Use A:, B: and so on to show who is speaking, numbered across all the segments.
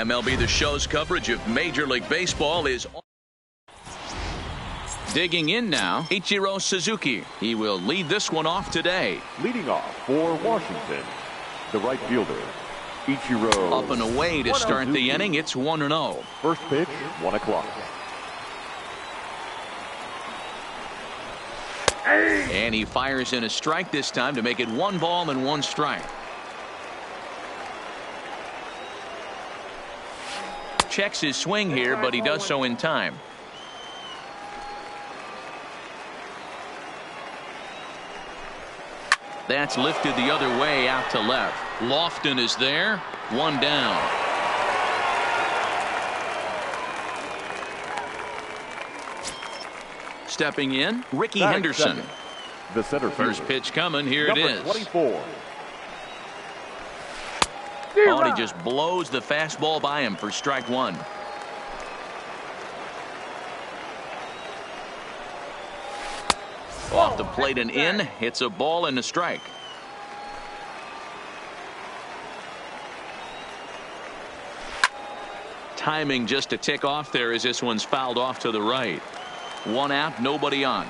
A: MLB The Show's coverage of Major League Baseball is digging in now. Ichiro Suzuki. He will lead this one off today.
B: Leading off for Washington, the right fielder, Ichiro.
A: Up and away to start the inning. It's 1-0.
B: First pitch, 1 o'clock.
A: And he fires in a strike this time to make it 1 ball and 1 strike. Checks his swing here, but he does so in time. That's lifted the other way out to left. Lofton is there. 1 down. Stepping in, Ricky Henderson.
B: Second. The center fielder.
A: First pitch coming. Here it is.
B: 24.
A: Oh, and he just blows the fastball by him for strike 1. Off the plate and in. It's a ball and a strike. Timing just a tick off there as this one's fouled off to the right. 1 out, nobody on.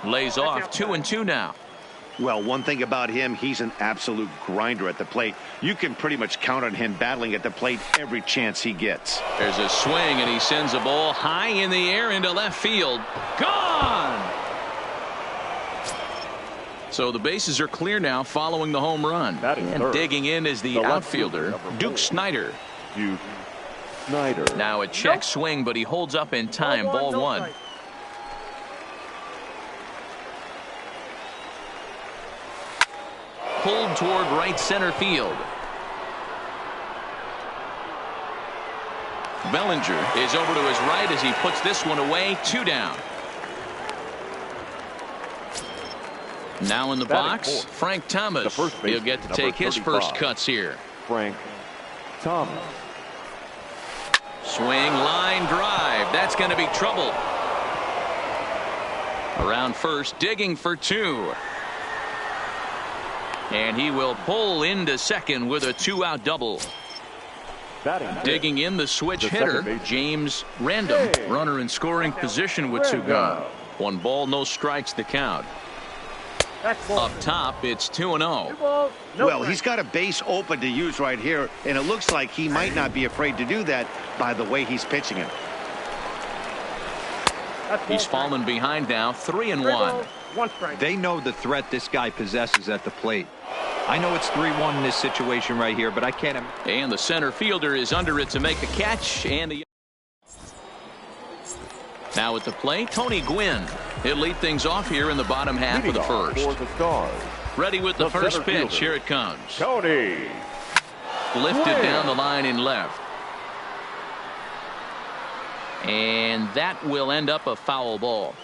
A: Lays off 2-2 now.
C: Well, one thing about him, he's an absolute grinder at the plate. You can pretty much count on him battling at the plate every chance he gets.
A: There's a swing, and he sends a ball high in the air into left field. Gone! So the bases are clear now following the home run. And
B: third.
A: Digging in is the outfielder, Duke Snider.
B: Duke Snider.
A: Now a check swing, but he holds up in time. Ball 1. Pulled toward right center field. Bellinger is over to his right as he puts this one away. 2 down. Now in the box, Frank Thomas. He'll get to take his first cuts here.
B: Frank Thomas.
A: Swing, line drive. That's going to be trouble. Around first, digging for 2. And he will pull into second with a 2-out double. Digging in the switch hitter, James Random. Runner in scoring position with 2 gone. 1 ball, no strikes to count. Up top, it's 2-0.
C: Well, he's got a base open to use right here, and it looks like he might not be afraid to do that by the way he's pitching it.
A: He's fallen behind now, 3-1.
D: They know the threat this guy possesses at the plate. I know it's 3-1 in this situation right here, but I can't.
A: And the center fielder is under it to make the catch. And now at the plate, Tony Gwynn. He'll lead things off here in the bottom half of the first.
B: For the Stars.
A: Ready with the first pitch. Here it comes.
B: Tony.
A: Lifted down the line in left. And that will end up a foul ball.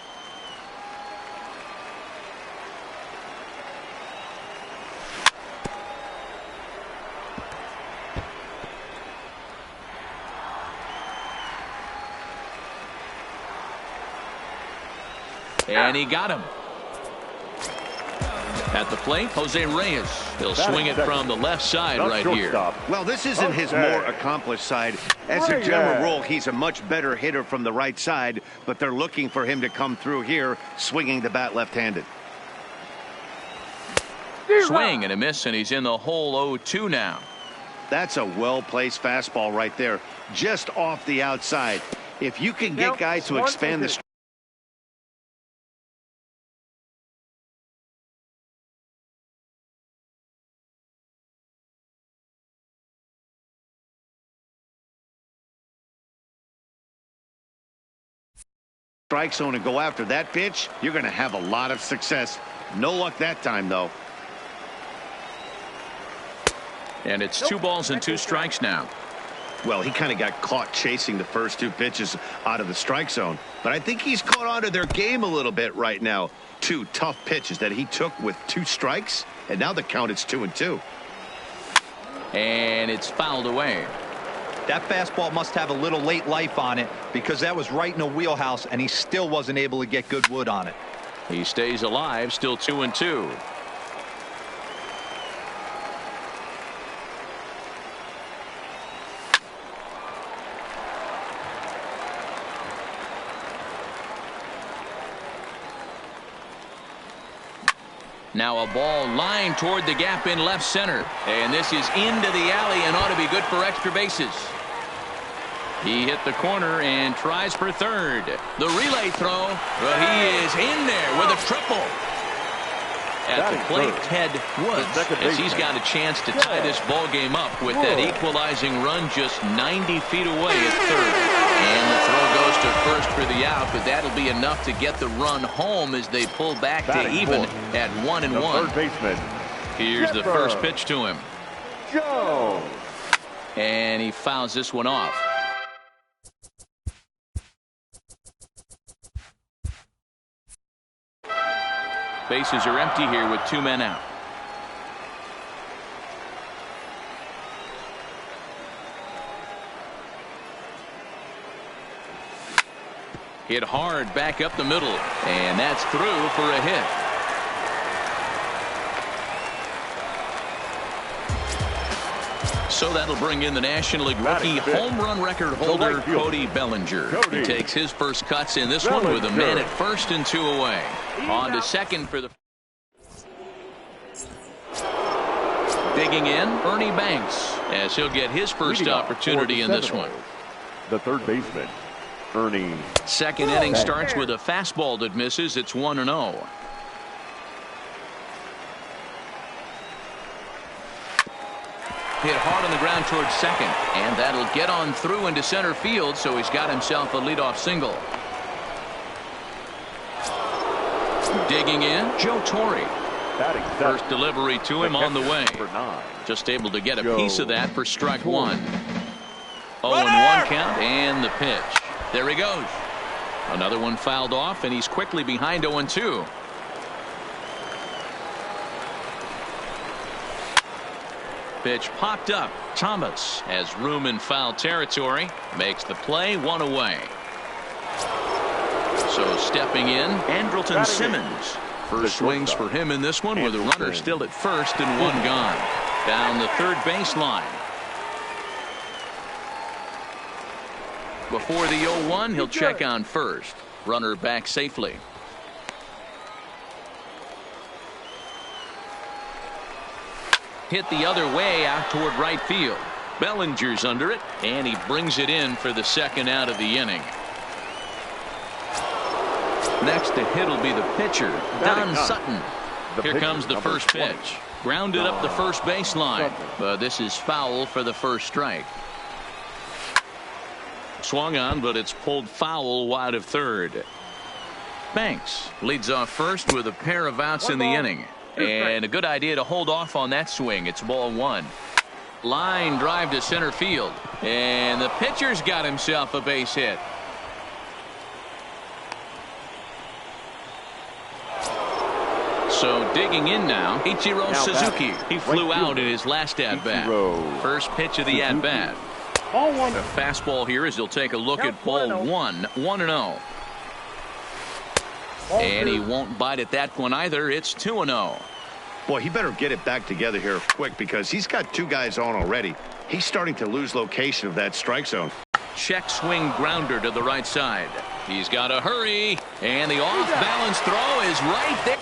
A: And he got him. At the plate, Jose Reyes. He'll swing it from the left side right here.
C: Well, this isn't his more accomplished side. As a general rule, he's a much better hitter from the right side, but they're looking for him to come through here, swinging the bat left-handed.
A: Swing and a miss, and he's in the hole 0-2 now.
C: That's a well-placed fastball right there, just off the outside. If you can get guys to expand the strike zone and go after that pitch, you're going to have a lot of success. No luck that time, though.
A: And it's 2 balls and 2 strikes now.
C: Well, he kind of got caught chasing the first 2 pitches out of the strike zone. But I think he's caught on to their game a little bit right now. 2 tough pitches that he took with 2 strikes. And now the count is 2-2.
A: And it's fouled away.
D: That fastball must have a little late life on it because that was right in the wheelhouse, and he still wasn't able to get good wood on it.
A: He stays alive, still 2-2. Now a ball lined toward the gap in left center. And this is into the alley and ought to be good for extra bases. He hit the corner and tries for third. The relay throw, but he is in there with a triple. At the plate, Ted Woods, as he's got a chance to tie this ball game up with that equalizing run just 90 feet away at third. And the throw goes to first for the out, but that'll be enough to get the run home as they pull back to even at 1-1.
B: Third baseman.
A: Here's the first pitch to him.
B: Joe.
A: And he fouls this one off. Bases are empty here with 2 men out. Hit hard back up the middle, and that's through for a hit. So that'll bring in the National League rookie home run record holder Cody Bellinger. He takes his first cuts in this one with a man at first and 2 away. On to second for the... Digging in, Ernie Banks, as he'll get his first opportunity in this one.
B: The third baseman, Ernie.
A: Second inning starts with a fastball that misses. It's 1-0. Hit hard on the ground towards second, and that'll get on through into center field, so he's got himself a leadoff single. Digging in, Joe Torre. First delivery to him on the way. Just able to get a piece of that for strike one. 0-1 count, and the pitch. There he goes. Another one fouled off, and he's quickly behind 0-2. Pitch popped up. Thomas has room in foul territory. Makes the play, 1 away. So stepping in, Andrelton Simmons. First swings for him in this one with a runner still at first and 1 gone. Down the third baseline. Before the 0-1, he'll check on first. Runner back safely. Hit the other way out toward right field. Bellinger's under it, and he brings it in for the second out of the inning. Next to hit will be the pitcher, Don Sutton. Here comes the first pitch. Grounded up the first baseline, but this is foul for the first strike. Swung on, but it's pulled foul wide of third. Banks leads off first with a pair of outs in the inning. And a good idea to hold off on that swing. It's ball 1. Line drive to center field. And the pitcher's got himself a base hit. So digging in now, Ichiro Suzuki. He flew out in his last at-bat. First pitch of the at-bat. A fastball here as he'll take a look at ball 1. 1-0. And he won't bite at that one either. It's 2-0.
C: Boy, he better get it back together here quick because he's got 2 guys on already. He's starting to lose location of that strike zone.
A: Check swing grounder to the right side. He's got to hurry. And the off-balance throw is right there.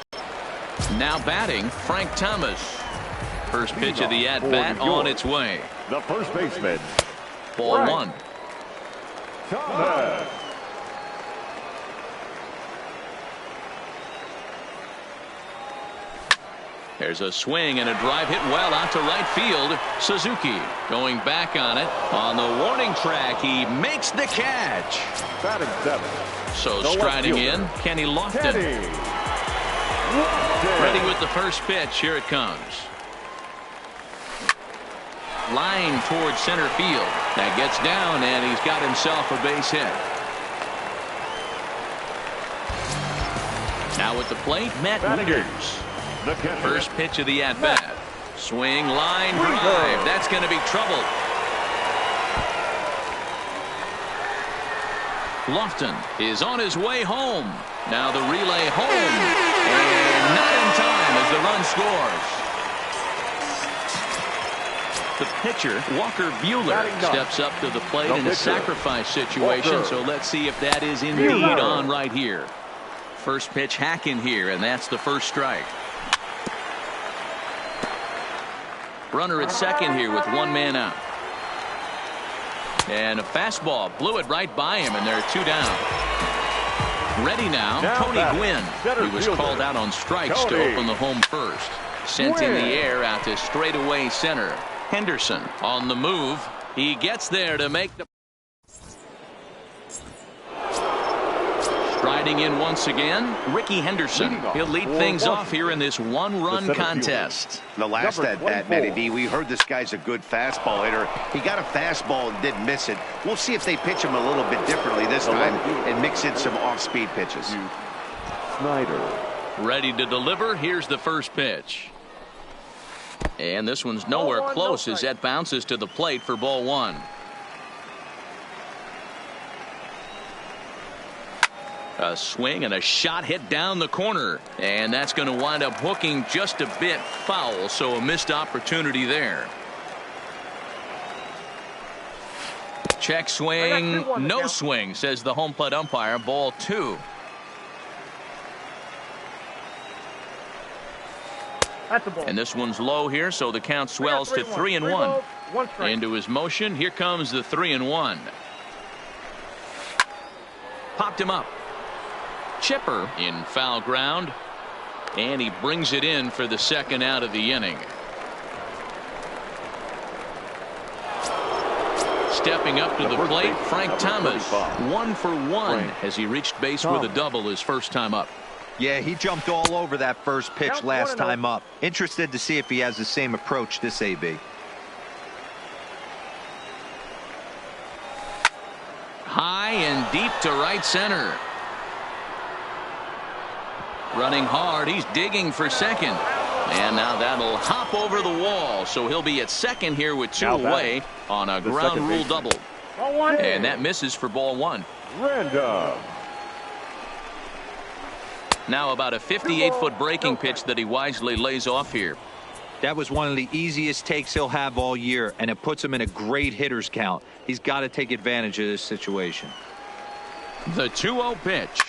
A: Now batting, Frank Thomas. First pitch of the at-bat on its way.
B: The first baseman.
A: Ball 1.
B: Thomas.
A: There's a swing and a drive hit well out to right field. Suzuki going back on it. On the warning track, he makes the catch.
B: Batting 7.
A: So striding in, Kenny Lofton. Ready with the first pitch. Here it comes. Line towards center field. That gets down, and he's got himself a base hit. Now at the plate, Matt Wieters. First pitch of the at-bat. Swing, line, drive. That's going to be trouble. Lofton is on his way home. Now the relay home. And not in time as the run scores. The pitcher, Walker Buehler, steps up to the plate in a sacrifice situation. So let's see if that is indeed on right here. First pitch hacking here, and that's the first strike. Runner at second here with one man out. And a fastball blew it right by him, and there are two down. Ready now, Tony Gwynn. He was called out on strikes to open the home first. Sent in the air out to straightaway center. Henderson on the move. He gets there to make the. Striding in once again, Ricky Henderson. He'll lead things off here in this one-run contest.
C: The last at Matty V, we heard this guy's a good fastball hitter. He got a fastball and didn't miss it. We'll see if they pitch him a little bit differently this time and mix in some off-speed pitches.
B: Snyder.
A: Ready to deliver. Here's the first pitch. And this one's nowhere close as that bounces to the plate for ball one. A swing and a shot hit down the corner. And that's going to wind up hooking just a bit foul. So a missed opportunity there. Check swing. No swing, says the home plate umpire. Ball two. And this one's low here, so the count swells to 3-1. Into his motion, here comes the 3-1. Popped him up. Chipper in foul ground, and he brings it in for the second out of the inning. Stepping up to the plate, Frank Thomas. 1 for 1 as he reached base with a double his first time up.
D: Yeah, he jumped all over that first pitch last time up. Interested to see if he has the same approach this AB.
A: High and deep to right center. Running hard, he's digging for second. And now that'll hop over the wall. So he'll be at second here with two away on a ground rule double. And that misses for ball one.
B: Random.
A: Now about a 58-foot breaking pitch that he wisely lays off here.
D: That was one of the easiest takes he'll have all year, and it puts him in a great hitter's count. He's got to take advantage of this situation.
A: The 2-0 pitch.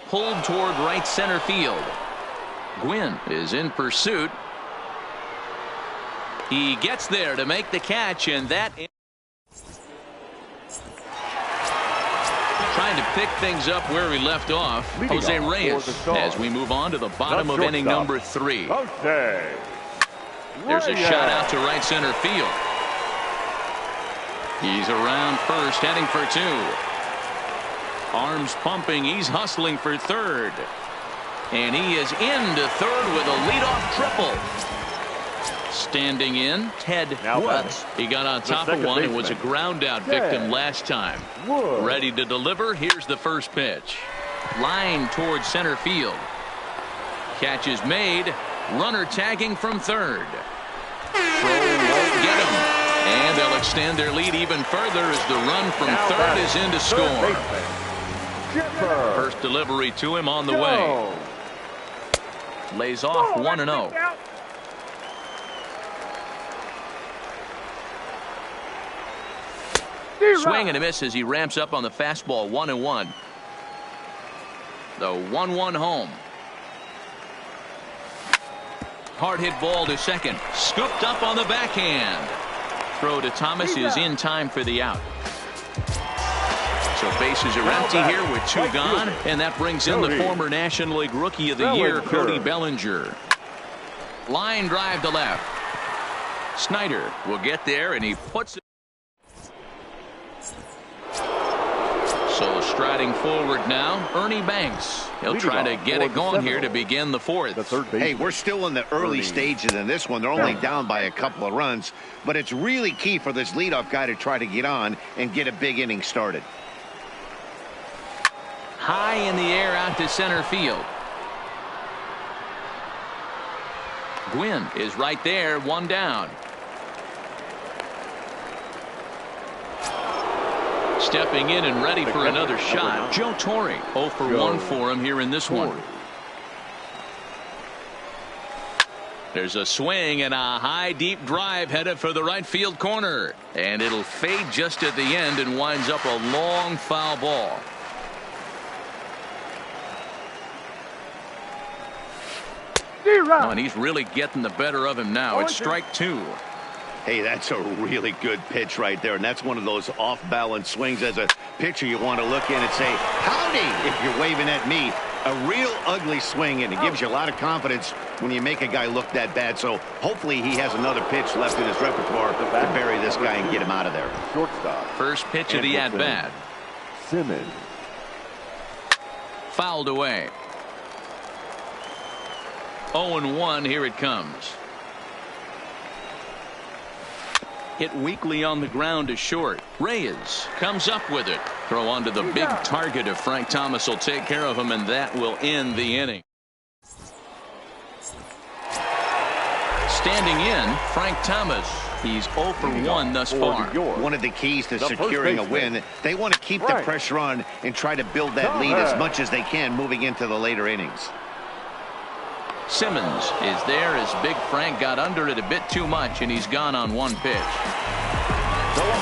A: Pulled toward right center field. Gwynn is in pursuit. He gets there to make the catch, and that. Trying to pick things up where we left off, Jose Reyes, as we move on to the bottom of inning number 3. There's a shot out to right center field. He's around first, heading for 2. Arms pumping, he's hustling for third. And he is into third with a leadoff triple. Standing in, Ted Woods. He got on top of one and was a ground out victim last time. Ready to deliver. Here's the first pitch. Line towards center field. Catch is made. Runner tagging from third. Throw won't get him. And they'll extend their lead even further as the run from third is in to score. First delivery to him on the way. Lays off 1-0. Swing and a miss as he ramps up on the fastball. 1-1. The 1-1 home. Hard hit ball to second. Scooped up on the backhand. Throw to Thomas is in time for the out. So bases are empty here with 2 gone, and that brings in the former National League Rookie of the Year, Cody Bellinger. Line drive to left. Snyder will get there, and he puts it. So striding forward now, Ernie Banks. He'll try to get it going here to begin the 4th.
C: Hey, we're still in the early stages in this one. They're only down by a couple of runs, but it's really key for this leadoff guy to try to get on and get a big inning started.
A: High in the air out to center field. Gwynn is right there, 1 down. Stepping in and ready for another shot, Joe Torre. 0 for 1 for him here in this one. There's a swing and a high deep drive headed for the right field corner, and it'll fade just at the end and winds up a long foul ball. Oh, and he's really getting the better of him now. It's strike 2.
C: Hey, that's a really good pitch right there, and that's one of those off-balance swings. As a pitcher, you want to look in and say, howdy, if you're waving at me. A real ugly swing, and it gives you a lot of confidence when you make a guy look that bad. So hopefully he has another pitch left in his repertoire to bury this guy and get him out of there.
B: Shortstop.
A: First pitch of the at-bat.
B: Simmons.
A: Fouled away. 0-1, here it comes. Hit weakly on the ground to short. Reyes comes up with it. Throw onto the big target of Frank Thomas will take care of him, and that will end the inning. Standing in, Frank Thomas. He's 0 for 1 thus far.
C: One of the keys to securing a win, they want to keep the pressure on and try to build that lead as much as they can moving into the later innings.
A: Simmons is there as Big Frank got under it a bit too much, and he's gone on one pitch.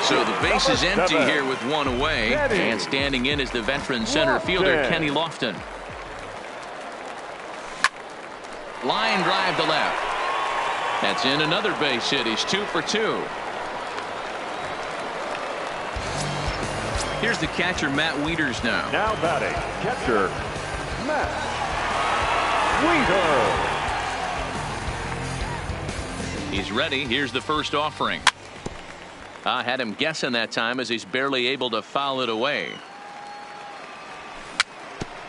A: So the base is empty here with one away, and standing in is the veteran center fielder Kenny Lofton. Line drive to left. That's in another base hit. He's 2 for 2. Here's the catcher, Matt Wieters now.
B: Now batting, catcher, Matt Wieters.
A: He's ready. Here's the first offering. I had him guessing that time as he's barely able to foul it away.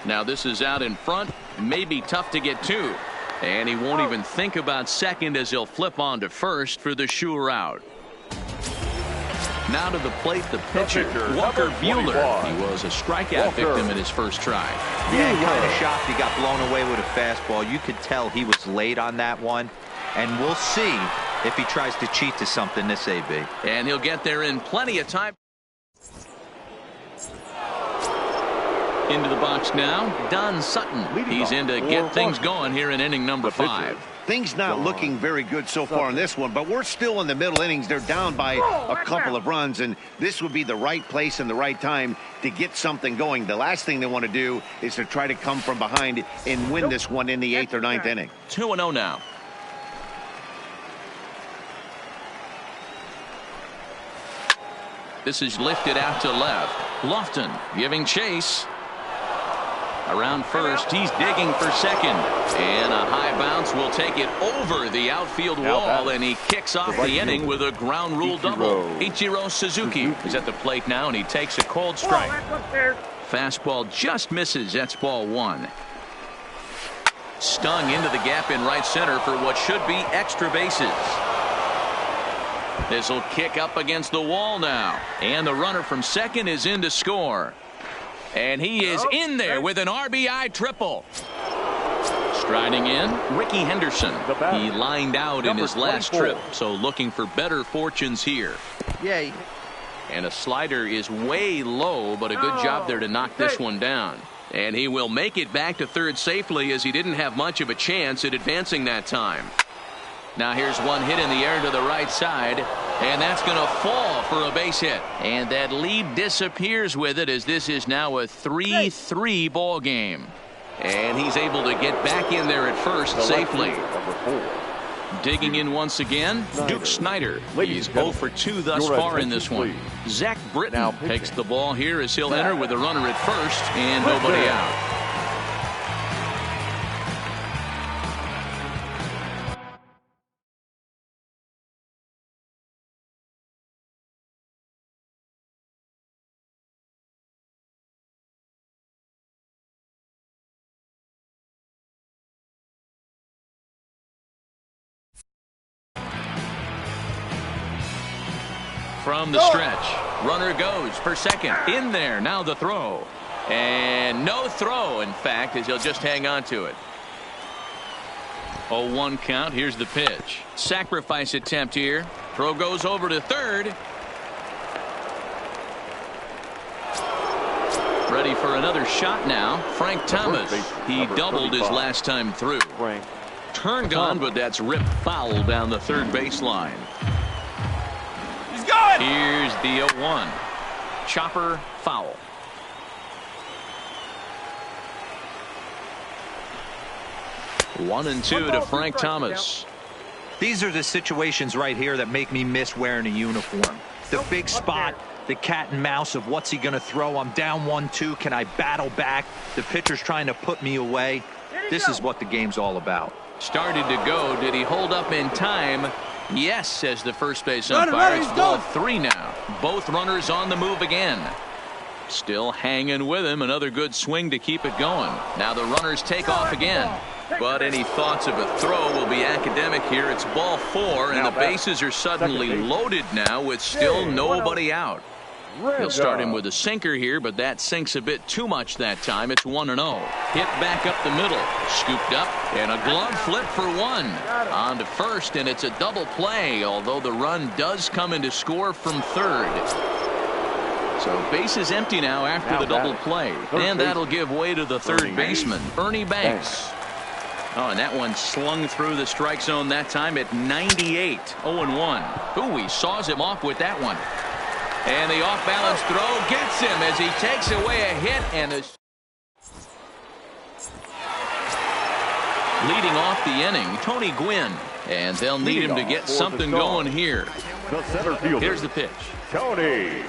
A: Now this is out in front. May be tough to get to. And he won't even think about second as he'll flip on to first for the sure out. Now to the plate, the pitcher, Walker Buehler. He was a strikeout victim in his first try.
D: Yeah, kind of shocked he got blown away with a fastball. You could tell he was late on that one. And we'll see if he tries to cheat to something this AB.
A: And he'll get there in plenty of time. Into the box now, Don Sutton. He's in to get things going here in inning number 5.
C: Things not looking very good so far in this one, but we're still in the middle innings. They're down by a couple of runs, and this would be the right place and the right time to get something going. The last thing they want to do is to try to come from behind and win this one in the 8th or 9th inning.
A: 2-0 now. This is lifted out to left. Lofton giving chase. Around first, he's digging for second. And a high bounce will take it over the outfield wall, and he kicks off the inning with a ground rule double. Ichiro Suzuki is at the plate now, and he takes a cold strike. Fastball just misses. That's ball 1. Stung into the gap in right center for what should be extra bases. This will kick up against the wall now. And the runner from second is in to score. And he is in there with an RBI triple. Striding in, Ricky Henderson. He lined out in his last trip, so looking for better fortunes here.
D: Yay.
A: And a slider is way low, but a good job there to knock this one down. And he will make it back to third safely as he didn't have much of a chance at advancing that time. Now here's one hit in the air to the right side, and that's going to fall for a base hit. And that lead disappears with it as this is now a 3-3 ball game. And he's able to get back in there at first safely. Digging in once again, Duke Snider. He's 0 for 2 thus far in this one. Zach Britton takes the ball here as he'll enter with a runner at first and nobody out. From the stretch, runner goes for second. In there, now the throw. And no throw, in fact, as he'll just hang on to it. 0-1 count. Here's the pitch. Sacrifice attempt here. Throw goes over to third. Ready for another shot now. Frank Thomas. He doubled his last time through. Turned on, but that's ripped foul down the third baseline.
E: He's going.
A: Here's the 0-1. Chopper foul. One and two to Frank Thomas.
D: These are the situations right here that make me miss wearing a uniform. The big spot, the cat and mouse of what's he going to throw. I'm down 1-2. Can I battle back? The pitcher's trying to put me away. This is what the game's all about.
A: Started to go. Did he hold up in time? Yes, says the first base umpire. It's ball 3 now. Both runners on the move again. Still hanging with him. Another good swing to keep it going. Now the runners take off again. But any thoughts of a throw will be academic here. It's ball 4, and the bases are suddenly loaded now with still nobody out. He'll start him with a sinker here, but that sinks a bit too much that time. It's 1-0. Hit back up the middle. Scooped up, and a glove flip for 1. On to first, and it's a double play, although the run does come in to score from third. So base is empty now after the double play. And that'll give way to the third baseman, Ernie Banks. Oh, and that one slung through the strike zone that time at 98. 0-1. Ooh, he saws him off with that one. And the off-balance throw gets him as he takes away a hit and is leading off the inning, Tony Gwynn. And they'll need him to get something going here.
B: The center fielder.
A: Here's the pitch.
B: Tony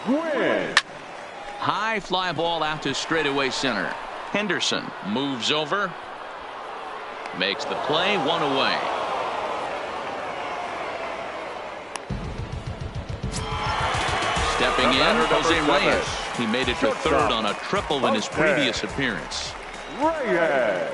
B: Gwynn.
A: High fly ball out to straightaway center. Henderson moves over. Makes the play, 1 away. Stepping in, Jose Reyes. He made it to third on a triple in his previous appearance.
B: Reyes.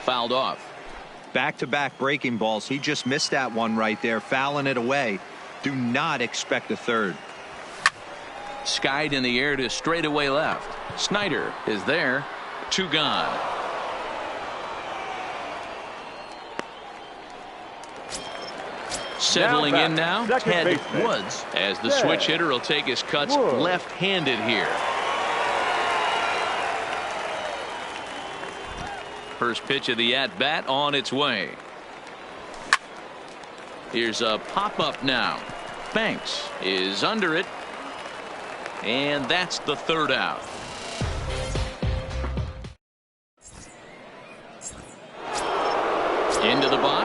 A: Fouled off.
D: Back-to-back breaking balls. He just missed that one right there, fouling it away. Do not expect a third.
A: Skied in the air to straightaway left. Snyder is there. 2 gone. Settling in now, Ted Woods, as the switch hitter will take his cuts left-handed here. First pitch of the at-bat on its way. Here's a pop-up now. Banks is under it. And that's the third out. Into the box.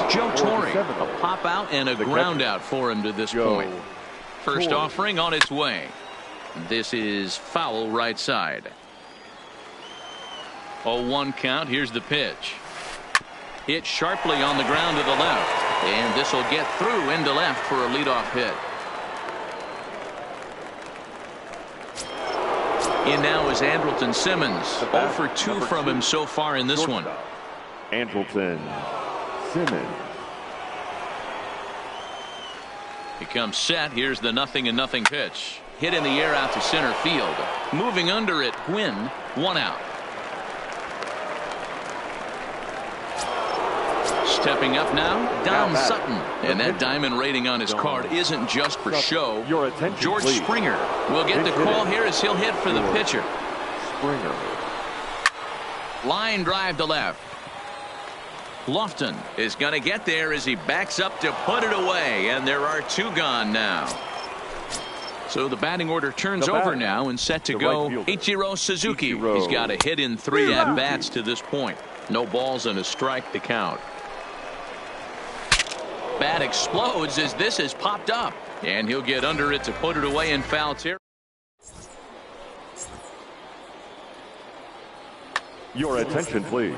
A: Joe Torre,
B: the
A: a pop out and a ground out for him to this point. First offering on its way. This is foul right side. 0-1 count. Here's the pitch. Hit sharply on the ground to the left. And this will get through into left for a leadoff hit. In now is Andrelton Simmons. 0 for 2 from him so far in this one.
B: Andrelton Simmons.
A: He comes set. Here's the 0-0 pitch. Hit in the air out to center field. Moving under it, Gwynn, 1 out. Stepping up now, Don Sutton. And that diamond rating on his card isn't just for show. George Springer will get the call here as he'll hit for the pitcher.
B: Springer.
A: Line drive to left. Lofton is going to get there as he backs up to put it away. And there are 2 gone now. So the batting order turns over now and set to go. Ichiro Suzuki. He's got a hit in 3 at-bats to this point. No balls and a strike to count. Bat explodes as this has popped up. And he'll get under it to put it away in foul territory.
B: Your attention, please.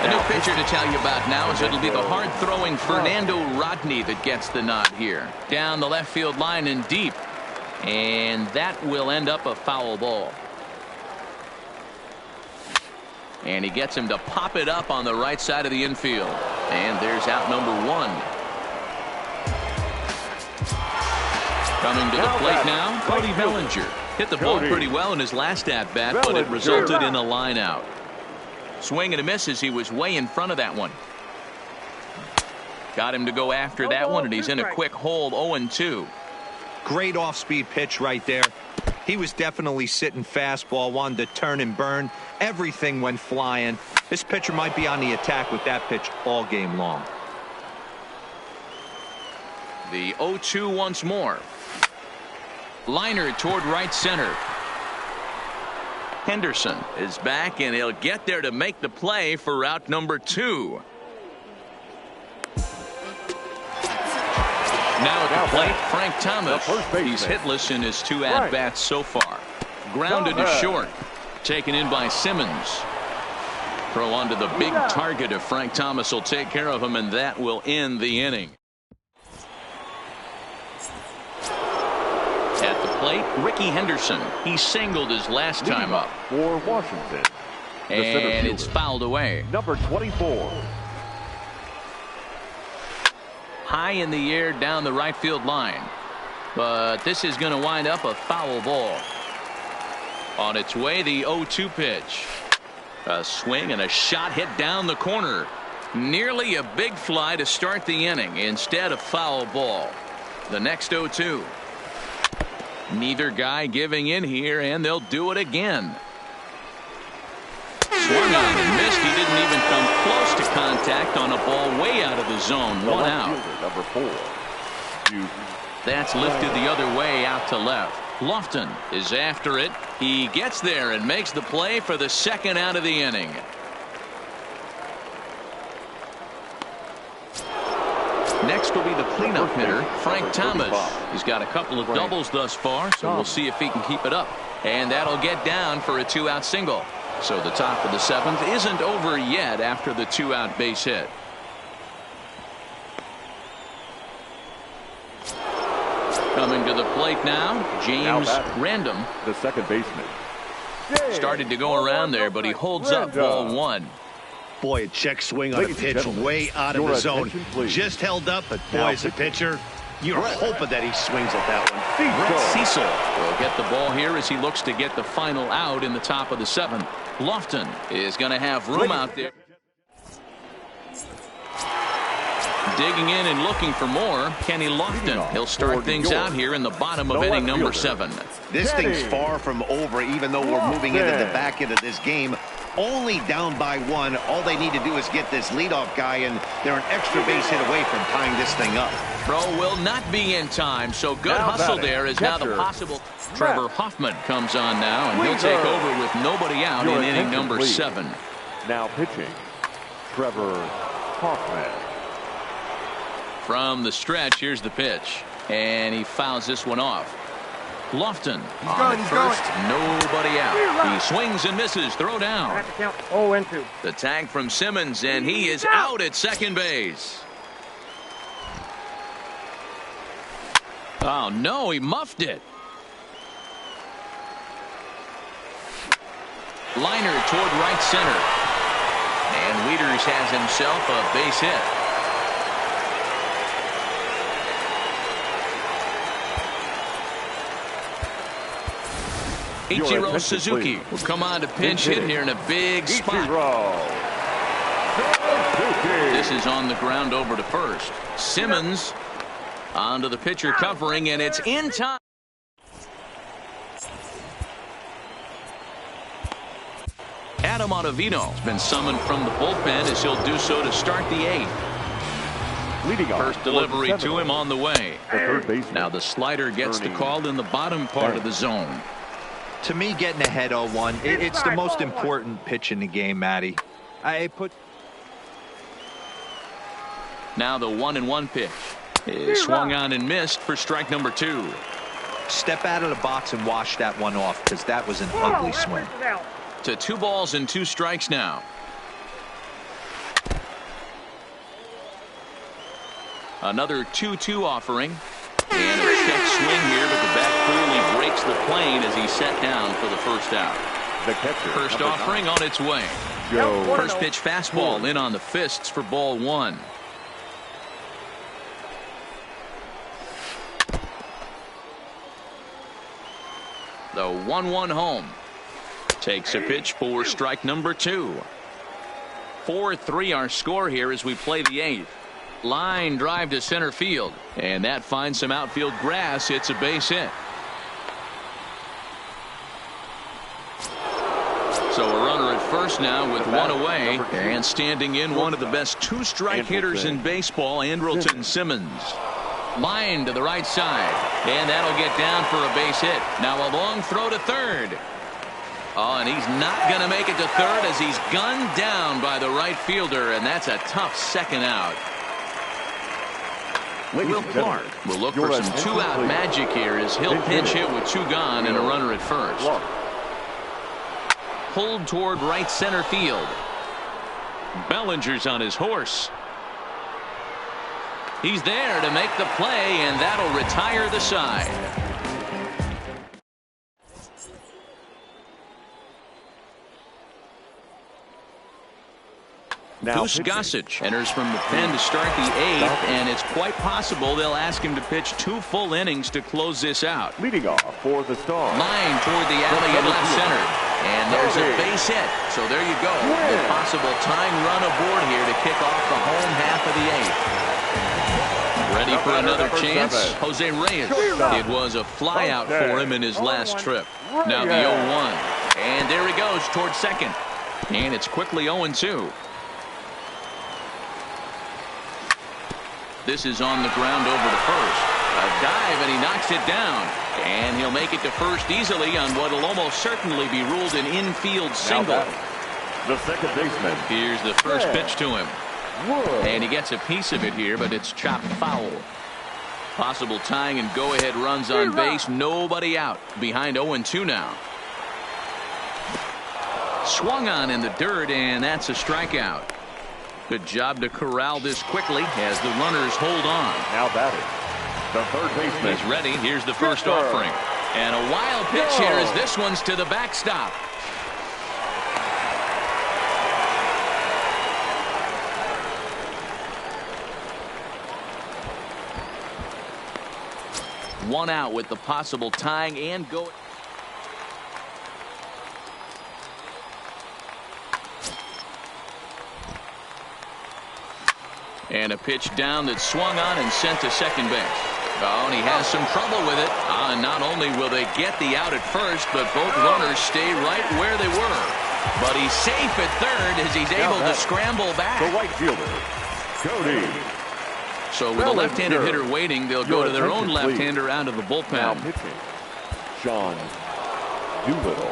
A: A new pitcher to tell you about now is it'll be the hard-throwing Fernando Rodney that gets the nod here. Down the left field line and deep. And that will end up a foul ball. And he gets him to pop it up on the right side of the infield. And there's out number 1. Coming to the plate now, Cody Bellinger. Hit the ball pretty well in his last at-bat, but it resulted in a line out. Swing and a miss as he was way in front of that one. Got him to go after that one, and he's in a quick hold, 0-2.
D: Great off-speed pitch right there. He was definitely sitting fastball, wanted to turn and burn. Everything went flying. This pitcher might be on the attack with that pitch all game long.
A: The 0-2 once more. Liner toward right center. Henderson is back, and he'll get there to make the play for out number 2. Now at the plate, Frank Thomas. He's hitless in his 2 at-bats so far. Grounded to short. Taken in by Simmons. Throw onto the big target if Frank Thomas will take care of him, and that will end the inning. At the plate, Ricky Henderson. He singled his last time up.
B: For Washington.
A: And it's fouled away.
B: Number 24.
A: High in the air down the right field line. But this is going to wind up a foul ball. On its way, the 0-2 pitch. A swing and a shot hit down the corner. Nearly a big fly to start the inning. Instead, a foul ball. The next 0-2. Neither guy giving in here, and they'll do it again. Swung on and missed. He didn't even come close to contact on a ball way out of the zone. 1 out.
B: Number 4.
A: That's lifted the other way out to left. Lofton is after it. He gets there and makes the play for the 2nd out of the inning. Next will be the cleanup hitter, Frank Thomas. He's got a couple of doubles thus far, so we'll see if he can keep it up. And that'll get down for a 2-out single. So the top of the 7th isn't over yet after the 2-out base hit. Coming to the plate now, James Random.
B: The second baseman.
A: Started to go around there, but he holds up ball 1.
C: Boy, a check swing on a pitch way out of the zone. Just held up, but boy, as a pitcher, you're hoping that he swings at that one.
A: Brett Cecil will get the ball here as he looks to get the final out in the top of the 7th. Lofton is going to have room out there. Digging in and looking for more, Kenny Lofton. He'll start things out here in the bottom of inning number 7.
C: This thing's far from over, even though we're moving into the back end of this game. Only down by 1. All they need to do is get this leadoff guy, and they're an extra base hit away from tying this thing up.
A: Throw will not be in time, so good hustle there is now the possible. Trevor Hoffman comes on now, and he'll take over with nobody out in inning number 7.
B: Now pitching, Trevor Hoffman.
A: From the stretch, here's the pitch. And he fouls this one off. Lofton on first, nobody out. He swings and misses, throw down. The tag from Simmons, and he is out at second base. Oh no, he muffed it. Liner toward right center. And Wieters has himself a base hit. Ichiro Suzuki will come on to pinch hit here in a big spot. This is on the ground over to first. Simmons onto the pitcher covering, and it's in time. Adam Ottavino has been summoned from the bullpen as he'll do so to start the eighth. First delivery to him on the way. Now the slider gets the call in the bottom part of the zone.
D: To me, getting ahead 0-1, it's the most important pitch in the game, Matty.
A: Now the 1-1 pitch is swung on and missed for strike number 2.
D: Step out of the box and wash that one off, because that was an ugly swing.
A: To 2 balls and 2 strikes now. Another 2-2 offering. And a check swing here, but the bat clearly breaks the plane as he's set down for the first out.
B: The catcher,
A: first offering on its way. First pitch fastball in on the fists for ball 1. The 1-1 home. Takes a pitch for strike number 2. 4-3 our score here as we play the 8th. Line drive to center field, and that finds some outfield grass. It's a base hit. So a runner at first now with 1 away, and standing in one of the best 2-strike hitters in baseball, Andrelton Simmons. Line to the right side, and that'll get down for a base hit. Now a long throw to third. Oh, and he's not going to make it to third as he's gunned down by the right fielder, and that's a tough second out. Will Clark will look for some 2-out magic here as he'll pinch hit with 2 gone and a runner at first. Pulled toward right center field. Bellinger's on his horse. He's there to make the play, and that'll retire the side. Goose Gossage enters from the pen to start the 8th, and it's quite possible they'll ask him to pitch 2 full innings to close this out.
B: Leading off for the Stars.
A: Line toward the alley at left center, and there's a base hit. So there you go. The possible tying run aboard here to kick off the home half of the 8th. Ready for another chance? Jose Reyes. It was a flyout for him in his last trip. Now the 0-1, and there he goes toward second, and it's quickly 0-2. This is on the ground over to first. A dive, and he knocks it down. And he'll make it to first easily on what will almost certainly be ruled an infield single.
B: The second baseman.
A: Here's the first pitch to him. And he gets a piece of it here, but it's chopped foul. Possible tying and go-ahead runs on base. Nobody out. Behind 0-2 now. Swung on in the dirt, and that's a strikeout. Good job to corral this quickly as the runners hold on.
B: Now batting, the third baseman.
A: He's ready. Here's the first offering. And a wild pitch here as this one's to the backstop. One out with the possible tying and go. And a pitch down that swung on and sent to second base. Oh, and he has some trouble with it. Not only will they get the out at first, but both runners stay right where they were. But he's safe at third as he's able to scramble back.
B: The right fielder, Cody.
A: So with a left-handed hitter waiting, they'll go to their own left-hander out of the bullpen.
B: Now pitching, Sean Doolittle.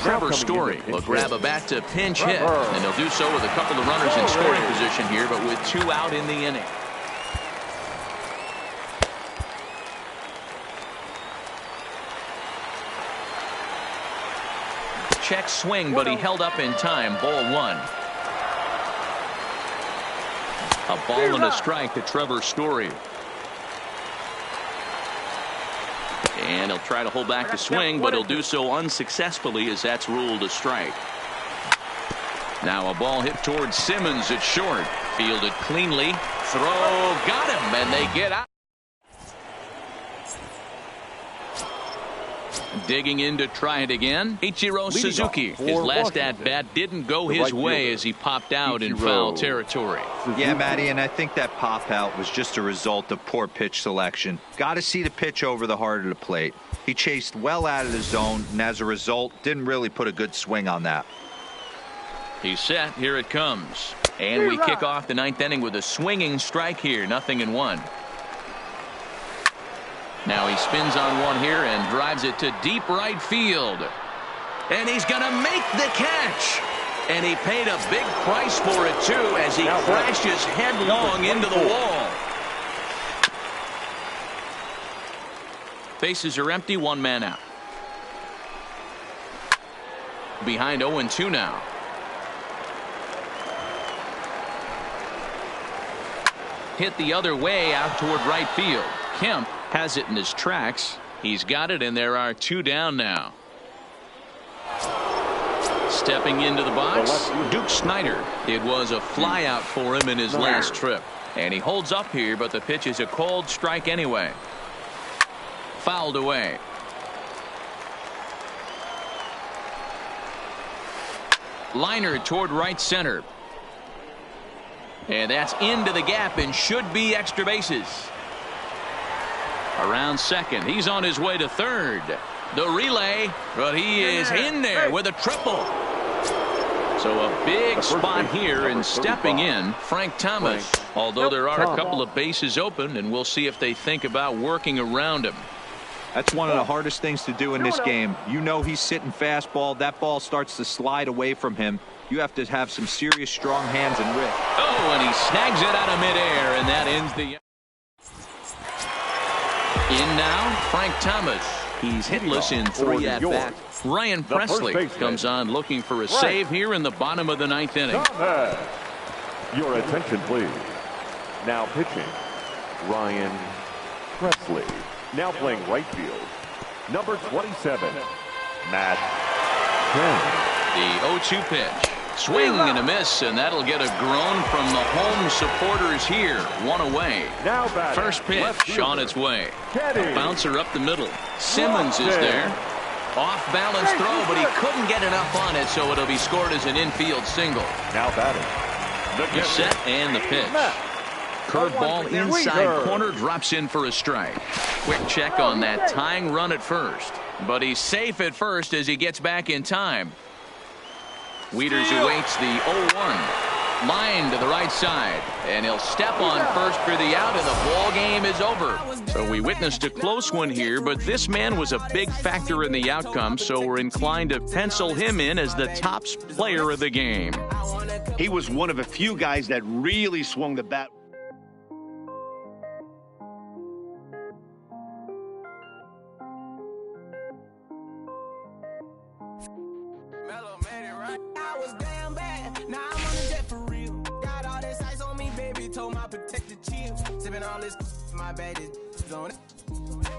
A: Trevor Story will grab a bat to pinch hit, and they'll do so with a couple of runners in scoring position here, but with 2 out in the inning. check swing, but he held up in time. Ball one. A ball and a strike to Trevor Story. And he'll try to hold back the swing, but he'll do so unsuccessfully as that's ruled a strike. Now a ball hit towards Simmons at short. Fielded cleanly. Throw, got him, and they get out. Digging in to try it again. Ichiro Suzuki. His last at-bat didn't go his way as he popped out in foul territory.
D: Yeah, Matty, and I think that pop-out was just a result of poor pitch selection. Got to see the pitch over the heart of the plate. He chased well out of the zone, and as a result, didn't really put a good swing on that.
A: He's set. Here it comes. And we kick off the ninth inning with a swinging strike here. 0-1. Now he spins on one here and drives it to deep right field. And he's going to make the catch. And he paid a big price for it, too, as he crashes headlong into the wall. Bases are empty, one man out. Behind 0-2 now. Hit the other way out toward right field. Kemp has it in his tracks. He's got it, and there are two down now. Stepping into the box, Duke Snider. It was a fly out for him in his last trip. And he holds up here, but the pitch is a called strike anyway. Fouled away. Liner toward right center. And that's into the gap and should be extra bases. Around second. He's on his way to third. The relay, but he is in there with a triple. So a big spot here, and stepping in, Frank Thomas. Although there are a couple of bases open, and we'll see if they think about working around him.
D: That's one of the hardest things to do in this game. You know he's sitting fastball. That ball starts to slide away from him. You have to have some serious strong hands and wrist.
A: Oh, and he snags it out of midair, and that ends the... In now, Frank Thomas. He's hitless in 3 at-bats. Ryan Presley comes on looking for a save here in the bottom of the ninth inning.
B: Your attention, please. Now pitching, Ryan Presley. Now playing right field, number 27, Matt Kemp.
A: The 0-2 pitch. Swing and a miss, and that'll get a groan from the home supporters here. One away.
B: Now
A: first pitch on its way. A bouncer up the middle. Simmons is there. Off balance throw, but he couldn't get enough on it, so it'll be scored as an infield single.
B: Now batting.
A: The set and the pitch. Curveball inside corner, drops in for a strike. Quick check on that tying run at first, but he's safe at first as he gets back in time. Wieters awaits the 0-1. Line to the right side, and he'll step on first for the out, and the ball game is over. So we witnessed a close one here, but this man was a big factor in the outcome, so we're inclined to pencil him in as the top player of the game.
C: He was one of a few guys that really swung the bat.
F: I was damn bad. Now I'm on the jet for real. Got all this ice on me, baby. Told my protector chill. Sipping all this, my bad is on it.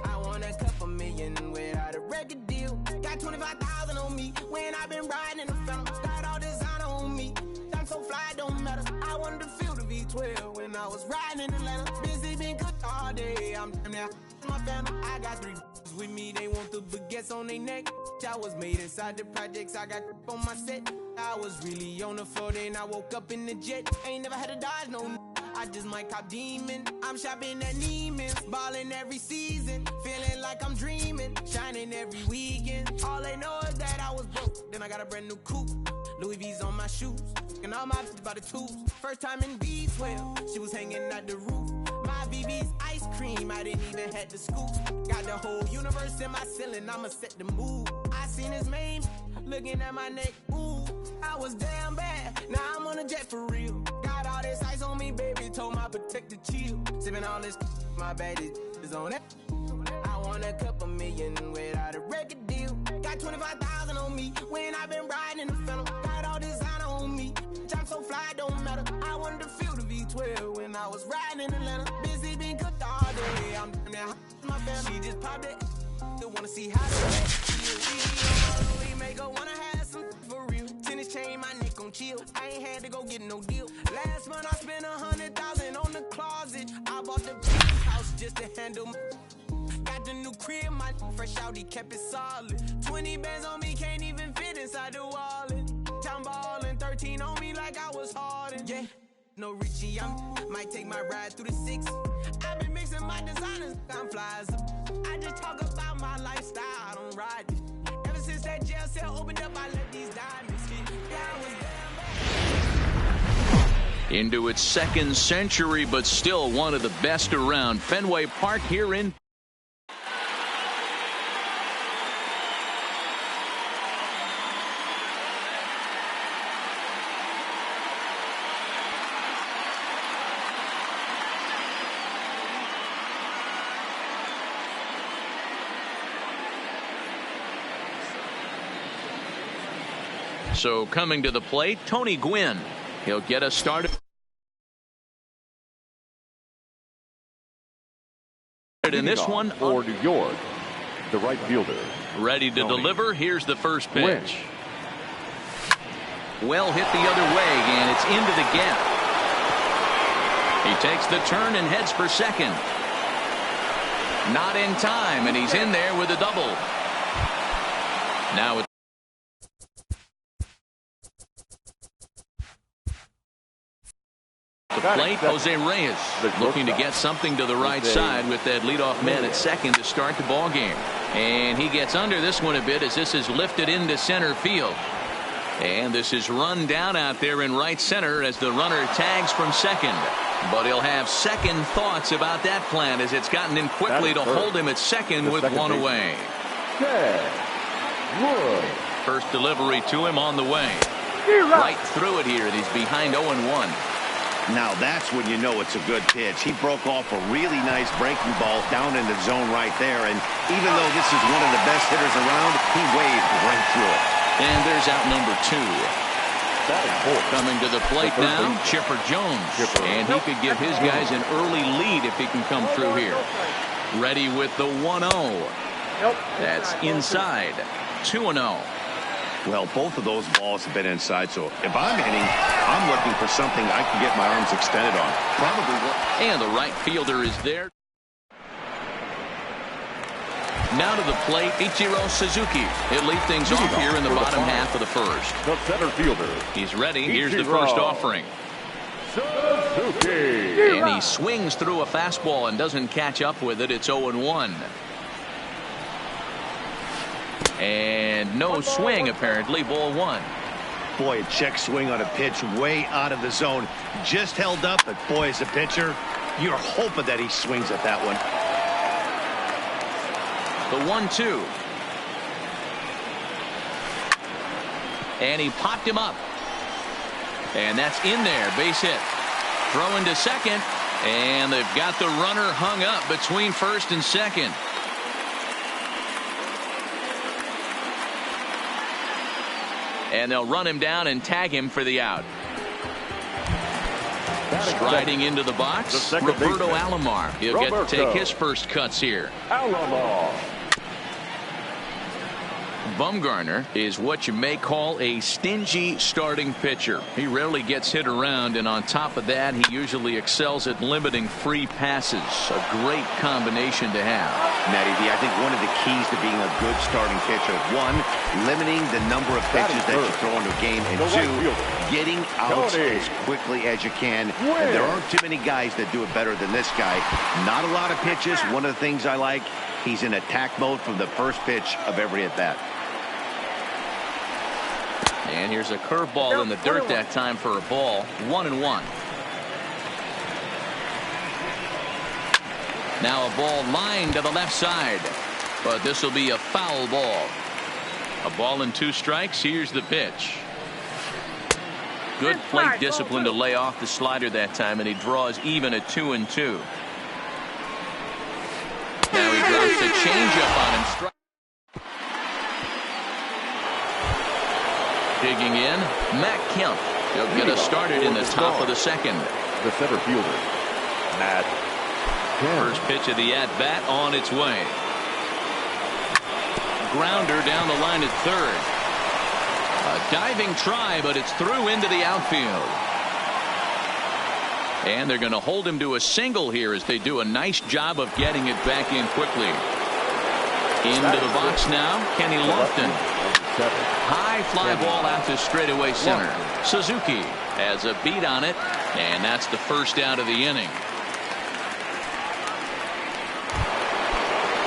F: I want a couple million without a record deal. Got 25,000 on me when I've been riding in the phantom. Got all designer on me. I'm so fly, don't matter. I wanted to feel the V12 when I was riding in Atlanta. Busy been cooked all day. I'm damn now. My family, I got 3 with me. They want the baguettes on their neck. I was made inside the projects. I got on my set. I was really on the floor, then I woke up in the jet. Ain't never had to dodge no. I just might cop demon. I'm shopping at Neiman's, balling every season, feeling like I'm dreaming, shining every weekend. All they know is that I was broke. Then I got a brand new coupe, Louis V's on my shoes, and all my bitches by the tubes. First time in B12, she was hanging at the roof. My BB's ice cream, I didn't even have to scoop. Got the whole universe in my ceiling, I'ma set the mood. I seen his name, looking at my neck, ooh. I was damn bad, now I'm on a jet for real. Got all this ice on me, baby, told my protector chill. Sipping all this, my bad is on it. I want a couple million without a record deal. got 25,000 on me. When I been riding in the fellow, got all designer on me. I'm so fly, don't matter. I wanted to feel the V12 when I was riding in Atlanta. Busy been cooked all day. I'm now my family. She just popped it. Still wanna see how we make her wanna have some for real. Tennis chain, my neck on chill. I ain't had to go get no deal. Last month I spent 100,000 on the closet. I bought the big house just to handle my. Got the new crib, my fresh out, he kept it solid. 20 bands on me, can't even fit inside the wallet. Time ballin', 13 on me like I was Harden. Yeah, no Richie, might take my ride through the 6. I've been mixing my designers, I'm flies. I just talk about my lifestyle, I don't ride it. Ever since that jail cell opened up, I let these diamonds hit. Yeah, I was damn bad.
A: Into its second century, but still one of the best around. Fenway Park here in. So coming to the plate, Tony Gwynn. He'll get us started. In this one
B: for New York, the right fielder.
A: Ready to
B: Tony
A: deliver. Here's the first pitch.
B: Gwynn.
A: Well hit the other way, and it's into the gap. He takes the turn and heads for second. Not in time, and he's in there with a double. Now it's the plate, Jose Reyes looking to get something to the right side with that leadoff man at second to start the ball game. And he gets under this one a bit as this is lifted into center field. And this is run down out there in right center as the runner tags from second. But he'll have second thoughts about that plan as it's gotten in quickly to hold him at second with one away. First delivery to him on the way. Right through it here. He's behind 0-1.
C: Now that's when you know it's a good pitch. He broke off a really nice breaking ball down in the zone right there. And even though this is one of the best hitters around, he waved right through it.
A: And there's out number 2. Coming to the plate now, Chipper Jones. And he could give his guys an early lead if he can come through here. Ready with the 1-0. That's inside. 2-0.
C: Well, both of those balls have been inside, so if I'm hitting, I'm looking for something I can get my arms extended on. Probably.
A: And the right fielder is there. Now to the plate, Ichiro Suzuki. He'll lead things off here in the bottom half of the first.
B: The center fielder.
A: He's ready. Here's the first offering.
B: Suzuki.
A: And he swings through a fastball and doesn't catch up with it. It's 0-1. And no swing, apparently. Ball 1.
C: Boy, a check swing on a pitch way out of the zone. Just held up, but boy, as a pitcher, you're hoping that he swings at that one.
A: The 1-2. And he popped him up. And that's in there. Base hit. Throwing to second. And they've got the runner hung up between first and second. And they'll run him down and tag him for the out. Striding into the box, Roberto Alomar. He'll get to take his first cuts here.
B: Alomar.
A: Bumgarner is what you may call a stingy starting pitcher. He rarely gets hit around, and on top of that, he usually excels at limiting free passes. A great combination to have.
C: Matty D, I think one of the keys to being a good starting pitcher, one, limiting the number of pitches that you throw into a game, and two, getting outs as quickly as you can. And there aren't too many guys that do it better than this guy. Not a lot of pitches. One of the things I like, he's in attack mode from the first pitch of every at bat.
A: And here's a curveball in the dirt that time for a ball. 1-1. Now a ball lined to the left side. But this will be a foul ball. A ball and 2 strikes. Here's the pitch. Good plate discipline to lay off the slider that time, and he draws even at 2-2. Now he drops the changeup on him. Digging in, Matt Kemp. He'll get us started in the top of the second.
B: The center fielder, Matt Kemp.
A: First pitch of the at-bat on its way. Grounder down the line at third. A diving try, but it's through into the outfield. And they're going to hold him to a single here as they do a nice job of getting it back in quickly. Into the box now, Kenny Lofton. High fly ball out to straightaway center. Suzuki has a beat on it, and that's the first out of the inning.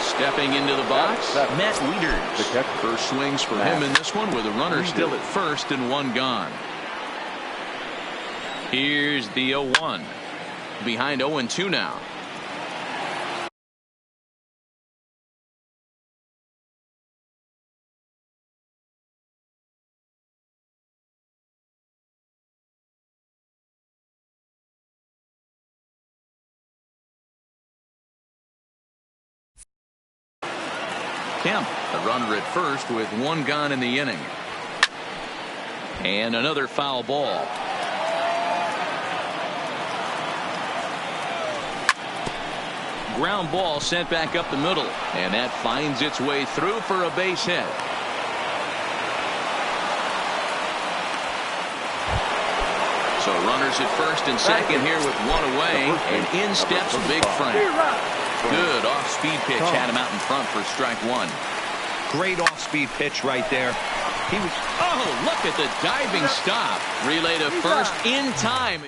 A: Stepping into the box, Matt Wieters. First swings for him in this one with a runner still at first and one gone. Here's the 0-1. Behind 0-2 now. Kemp, a runner at first with one gone in the inning. And another foul ball. Ground ball sent back up the middle, and that finds its way through for a base hit. So runners at first and second here with one away, and in steps Big Frank. Good off-speed pitch had him out in front for strike one.
D: Great off-speed pitch right there.
A: He was, oh, look at the diving stop. Relay to first in time.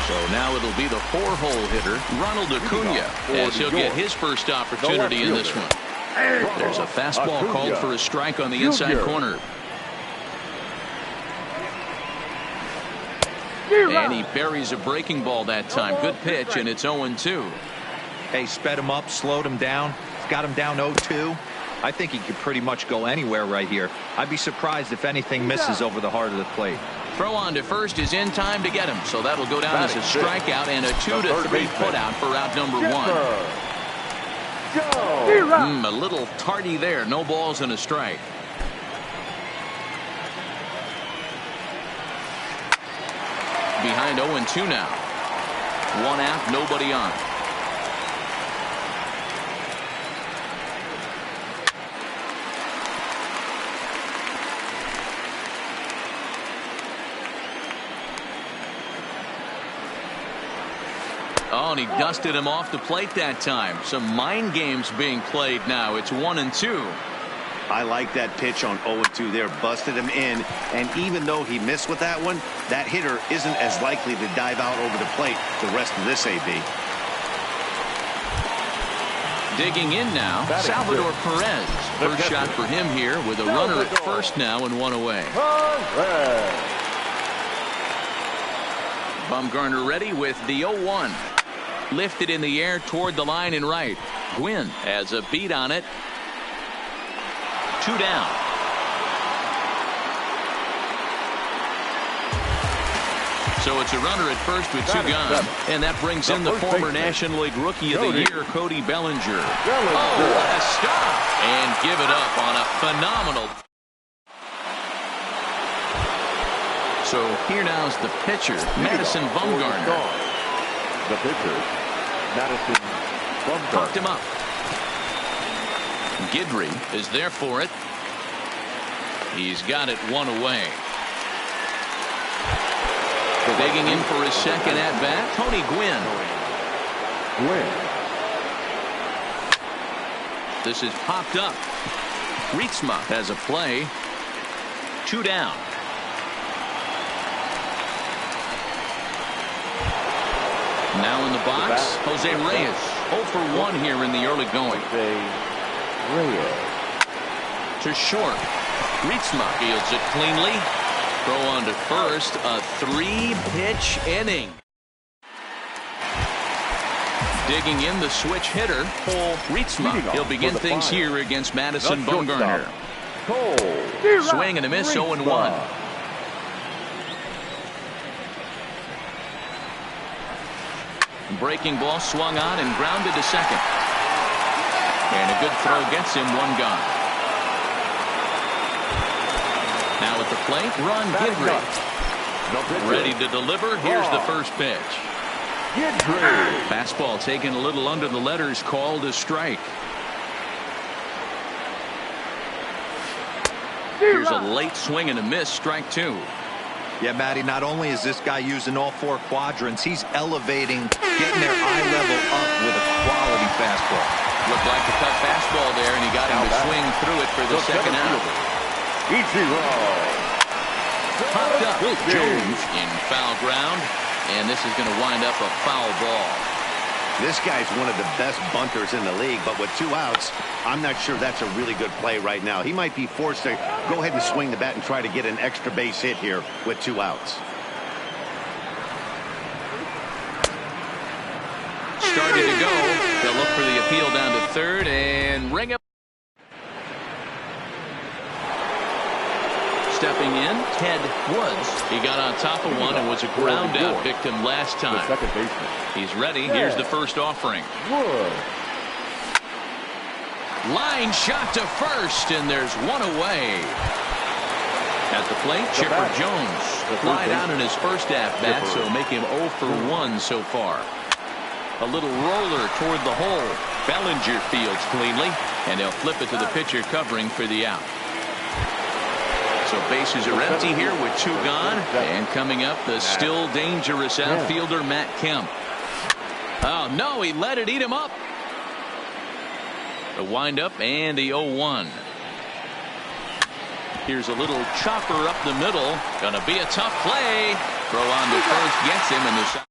A: So now it'll be the four-hole hitter, Ronald Acuna, as he'll get his first opportunity in this one. There's a fastball called for a strike on the inside corner. And he buries a breaking ball that time. Good pitch, and it's 0-2.
D: Hey, sped him up, slowed him down. He's got him down 0-2. I think he could pretty much go anywhere right here. I'd be surprised if anything misses over the heart of the plate.
A: Throw on to first is in time to get him. So that'll go down as a strikeout and a 2-3 putout for out number one. A little tardy there. No balls and a strike. Behind 0-2 now. One out, nobody on. Oh, and he dusted him off the plate that time. Some mind games being played now. It's 1-2.
C: I like that pitch on 0-2 there. Busted him in. And even though he missed with that one, that hitter isn't as likely to dive out over the plate the rest of this AB.
A: Digging in now, Salvador Perez. First shot for him here with a runner at first now and one away. Bumgarner ready with the 0-1. Lifted in the air toward the line and right. Gwynn has a beat on it. 2 down. So it's a runner at first with 2 gone. And that brings in the former National League Rookie of the Year, Cody Bellinger. Oh, what a stop. And give it up on a phenomenal. So here now is the pitcher, Madison Bumgarner.
B: The pitcher, Madison Bumgarner.
A: Popped him up. Guidry is there for it. He's got it one away. Digging in for his second at-bat, Tony Gwynn. This is popped up. Ritzma has a play. 2 down. Now in the box, Jose Reyes. 0 for 1 here in the early going. To short. Ritzma fields it cleanly. Throw on to first. A 3-pitch inning. Digging in the switch hitter, Cole Ritzma. He'll begin things here against Madison Bumgarner. Swing and a miss, 0-1. Breaking ball swung on and grounded to second. And a good throw gets him 1 gone. Now at the plate, Ron Guidry. Ready to deliver. Here's the first pitch. Fastball taken a little under the letters, called a strike. Here's a late swing and a miss, strike 2.
D: Yeah, Matty, not only is this guy using all 4 quadrants, he's elevating, getting their eye level up with a quality fastball.
A: Looked like a cut fastball there, and he got him to swing through it for the second out. Popped up. Jones in foul ground, and this is going to wind up a foul ball.
C: This guy's one of the best bunters in the league, but with 2 outs, I'm not sure that's a really good play right now. He might be forced to go ahead and swing the bat and try to get an extra base hit here with 2 outs.
A: Started to go. They'll look for the appeal down to third and ring up. Stepping in, Ted Woods. He got on top of one and was a ground out victim last time.
B: Second baseman.
A: He's ready. Here's the first offering. Line shot to first, and there's one away. At the plate, Chipper Jones. Flied out in his first at-bat, so make him 0 for 1 so far. A little roller toward the hole. Bellinger fields cleanly, and they'll flip it to the pitcher covering for the out. So bases are empty here with 2 gone. And coming up, the still dangerous outfielder, Matt Kemp. Oh, no, he let it eat him up. The windup and the 0-1. Here's a little chopper up the middle. Gonna be a tough play. Throw on to first gets him in the